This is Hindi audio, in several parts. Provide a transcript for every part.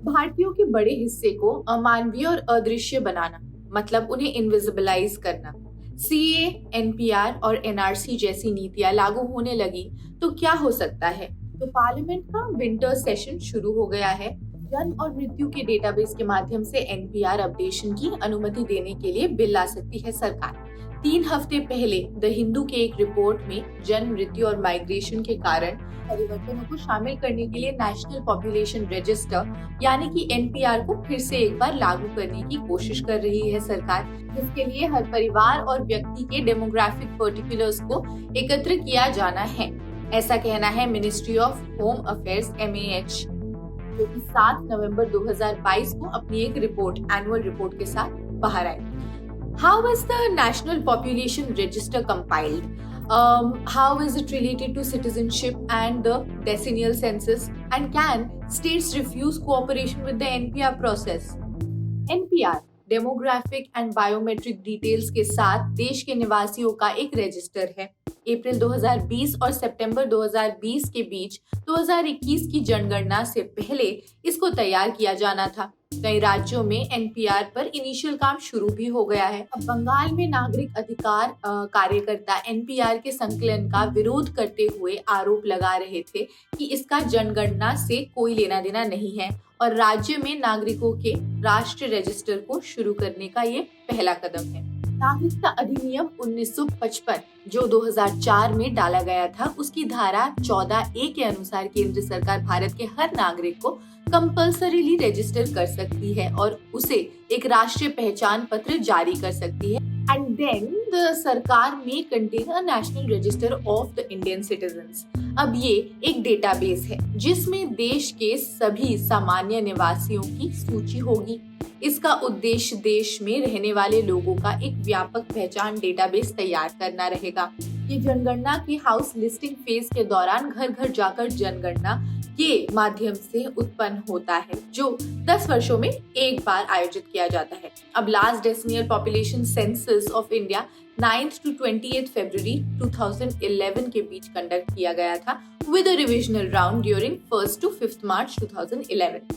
भारतीयों के बड़े हिस्से को अमानवीय और अदृश्य बनाना, मतलब उन्हें इनविजिबलाइज करना। सीए, एनपीआर और एनआरसी जैसी नीतियां लागू होने लगी तो क्या हो सकता है? तो पार्लियामेंट का विंटर सेशन शुरू हो गया है। जन्म और मृत्यु के डेटाबेस के माध्यम से एनपीआर अपडेशन की अनुमति देने के लिए बिल ला सकती है सरकार। 3 हफ्ते पहले द हिंदू के एक रिपोर्ट में जन्म, मृत्यु और माइग्रेशन के कारण परिवर्तनों को शामिल करने के लिए नेशनल पॉपुलेशन रजिस्टर यानी कि एनपीआर को फिर से एक बार लागू करने की कोशिश कर रही है सरकार, जिसके लिए हर परिवार और व्यक्ति के डेमोग्राफिक पर्टिकुलर्स को एकत्र किया जाना है। ऐसा कहना है ministry of home affairs MAH, जो कि 7 नवंबर 2022 को अपनी एक रिपोर्ट, एनुअल रिपोर्ट के साथ बाहर आई। How was the National Population Register compiled? How is it related to citizenship and the decennial census? And can states refuse cooperation with the NPR process? NPR demographic and biometric details के साथ देश के निवासियों का एक रजिस्टर है। अप्रैल 2020 और सितंबर 2020 के बीच 2021 की जनगणना से पहले इसको तैयार किया जाना था। कई राज्यों में एनपीआर पर इनिशियल काम शुरू भी हो गया है। अब बंगाल में नागरिक अधिकार कार्यकर्ता एनपीआर के संकलन का विरोध करते हुए आरोप लगा रहे थे कि इसका जनगणना से कोई लेना देना नहीं है और राज्य में नागरिकों के राष्ट्रीय रजिस्टर को शुरू करने का ये पहला कदम है। नागरिकता अधिनियम 1955 जो 2004 में डाला गया था, उसकी धारा 14A के अनुसार केंद्र सरकार भारत के हर नागरिक को कंपल्सरीली रजिस्टर कर सकती है और उसे एक राष्ट्रीय पहचान पत्र जारी कर सकती है। एंड देन द सरकार में contain a national register of the Indian citizens. अब ये एक डेटाबेस है जिसमें देश के सभी सामान्य निवासियों की सूची होगी। इसका उद्देश्य देश में रहने वाले लोगों का एक व्यापक पहचान डेटाबेस तैयार करना रहेगा। ये जनगणना के हाउस लिस्टिंग फेज के दौरान घर घर जाकर जनगणना के माध्यम से उत्पन्न होता है, जो 10 वर्षों में एक बार आयोजित किया जाता है। अब last decennial population census of India 9th to 20th February 2011 के बीच कंडक्ट किया गया था with a revisional round during 1st to 5th March 2011।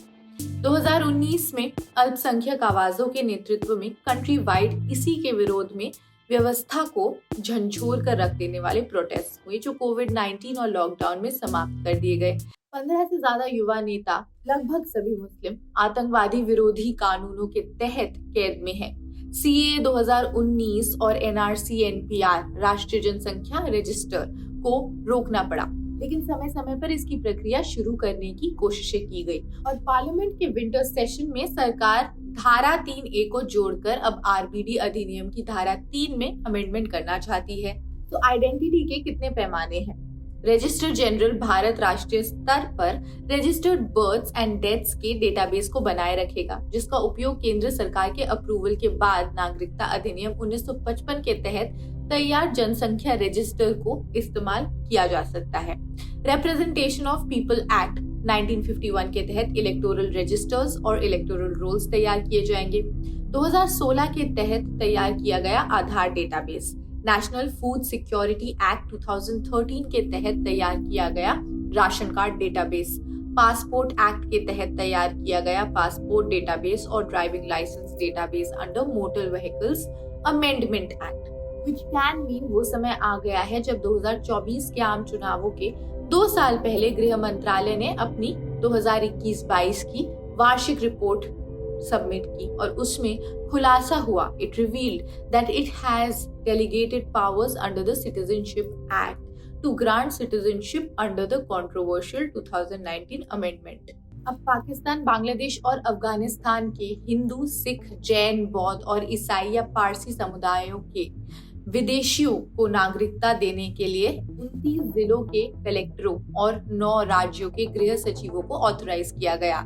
2019 में अल्पसंख्यक आवाजों के नेतृत्व में कंट्री वाइड इसी के विरोध में व्यवस्था को झंझोर कर रख देने वाले प्रोटेस्ट हुए, जो कोविड-19 और लॉकडाउन में समाप्त कर दिए गए। 15 से ज्यादा युवा नेता, लगभग सभी मुस्लिम, आतंकवादी विरोधी कानूनों के तहत कैद में है। सीए 2019 और एनआरसी एनपीआर राष्ट्रीय जनसंख्या रजिस्टर को रोकना पड़ा, लेकिन समय समय पर इसकी प्रक्रिया शुरू करने की कोशिशें की गई और पार्लियामेंट के विंटर सेशन में सरकार धारा 3A को जोड़कर अब आरबीडी अधिनियम की धारा 3 में अमेंडमेंट करना चाहती है। तो आइडेंटिटी के कितने पैमाने हैं? रजिस्टर जनरल भारत राष्ट्रीय स्तर पर रजिस्टर्ड बर्थ्स एंड डेथ्स के डेटाबेस को बनाए रखेगा, जिसका उपयोग केंद्र सरकार के अप्रूवल के बाद नागरिकता अधिनियम 1955 के तहत तैयार जनसंख्या रजिस्टर को इस्तेमाल किया जा सकता है। रिप्रेजेंटेशन ऑफ पीपल एक्ट 1951 के तहत इलेक्टोरल रजिस्टर्स और इलेक्टोरल रोल्स तैयार किए जाएंगे। 2016 के तहत तैयार किया गया Aadhaar database, national food security act 2013 के तहत तैयार किया गया ration card database, passport act के तहत तैयार किया गया पासपोर्ट डेटाबेस और driving licence database under motor vehicles amendment act, which can mean वो समय आ गया है जब 2024 के आम चुनावों के 2 साल पहले गृह मंत्रालय ने अपनी 2021-22 की वार्षिक रिपोर्ट सबमिट की और उसमें खुलासा हुआ, it revealed that it has delegated powers under the citizenship act to grant citizenship under the controversial 2019 amendment. अब पाकिस्तान, बांग्लादेश और अफगानिस्तान के हिंदू, सिख, जैन, बौद्ध और ईसाई या पारसी समुदायों के विदेशियों को नागरिकता देने के लिए 29 जिलों के कलेक्टरों और 9 राज्यों के गृह सचिवों को ऑथराइज किया गया।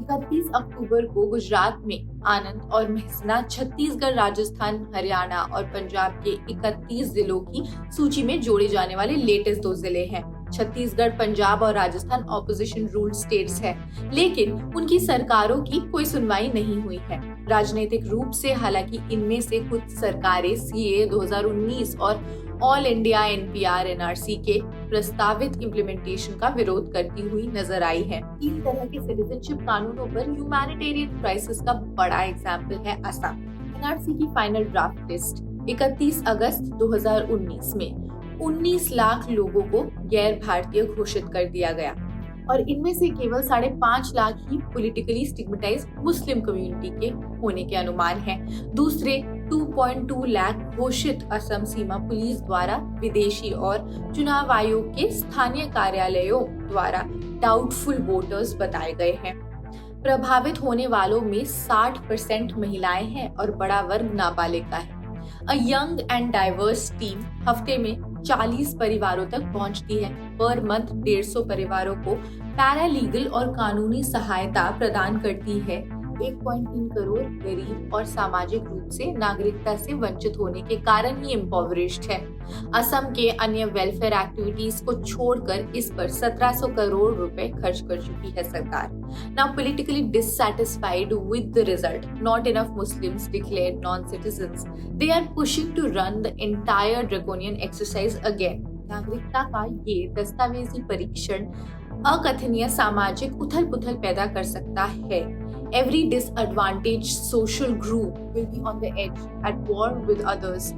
31 अक्टूबर को गुजरात में आनंद और मेहसना, छत्तीसगढ़, राजस्थान, हरियाणा और पंजाब के 31 जिलों की सूची में जोड़े जाने वाले लेटेस्ट 2 जिले हैं। छत्तीसगढ़, पंजाब और राजस्थान ऑपोजिशन रूल्ड स्टेट्स है, लेकिन उनकी सरकारों की कोई सुनवाई नहीं हुई है। राजनीतिक रूप से हालांकि इनमें से कुछ सरकारें सीए 2019 और ऑल इंडिया एनपीआर एनआरसी के प्रस्तावित इम्प्लीमेंटेशन का विरोध करती हुई नजर आई है। 3 तरह के सिटीजनशिप कानूनों पर ह्यूमैनिटेरियन क्राइसिस का बड़ा एग्जाम्पल है असम। एनआरसी की फाइनल ड्राफ्ट लिस्ट 31 अगस्त 2019 में 19 लाख लोगों को गैर भारतीय घोषित कर दिया गया और इनमें से केवल 5.5 लाख ही पॉलिटिकली स्टिग्मेटाइज्ड मुस्लिम कम्युनिटी के होने के अनुमान है। दूसरे 2.2 लाख घोषित असम सीमा पुलिस द्वारा विदेशी और चुनाव आयोग के स्थानीय कार्यालयों द्वारा डाउटफुल वोटर्स बताए गए हैं। प्रभावित होने वालों में 60% महिलाएं हैं और बड़ा वर्ग नाबालिग का है। A young and diverse team हफ्ते में 40 परिवारों तक पहुंचती है। पर मंथ 150 परिवारों को पैरालीगल और कानूनी सहायता प्रदान करती है। 1.3 करोड़ गरीब और सामाजिक रूप से नागरिकता से वंचित होने के कारण ही इम्पोवरिश्ड है। असम के अन्य वेलफेयर एक्टिविटीज को छोड़कर इस पर 1700 करोड़ रुपए खर्च कर चुकी है सरकार। Now politically dissatisfied with the result, not enough Muslims declared non-citizens. They are pushing to run the entire draconian exercise again. नागरिकता का ये दस्तावेजी परीक्षण अकथनीय सामाजिक उथल-पुथल पैदा कर सकता है। Every disadvantaged social group will be on the edge, at war with others.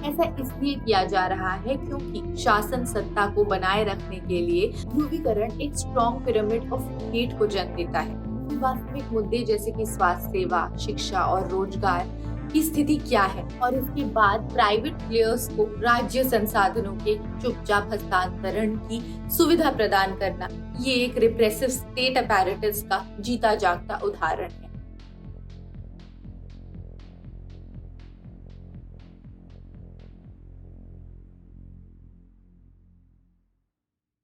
ऐसा इसलिए किया जा रहा है क्योंकि शासन सत्ता को बनाए रखने के लिए ध्रुवीकरण एक स्ट्रॉन्ग पिरामिड ऑफ हेट को जन्म देता है। वास्तविक मुद्दे जैसे कि स्वास्थ्य सेवा, शिक्षा और रोजगार की स्थिति क्या है और इसके बाद प्राइवेट प्लेयर्स को राज्य संसाधनों के चुपचाप हस्तांतरण की सुविधा प्रदान करना, ये एक रिप्रेसिव स्टेट अपैरेटस का जीता जागता उदाहरण है।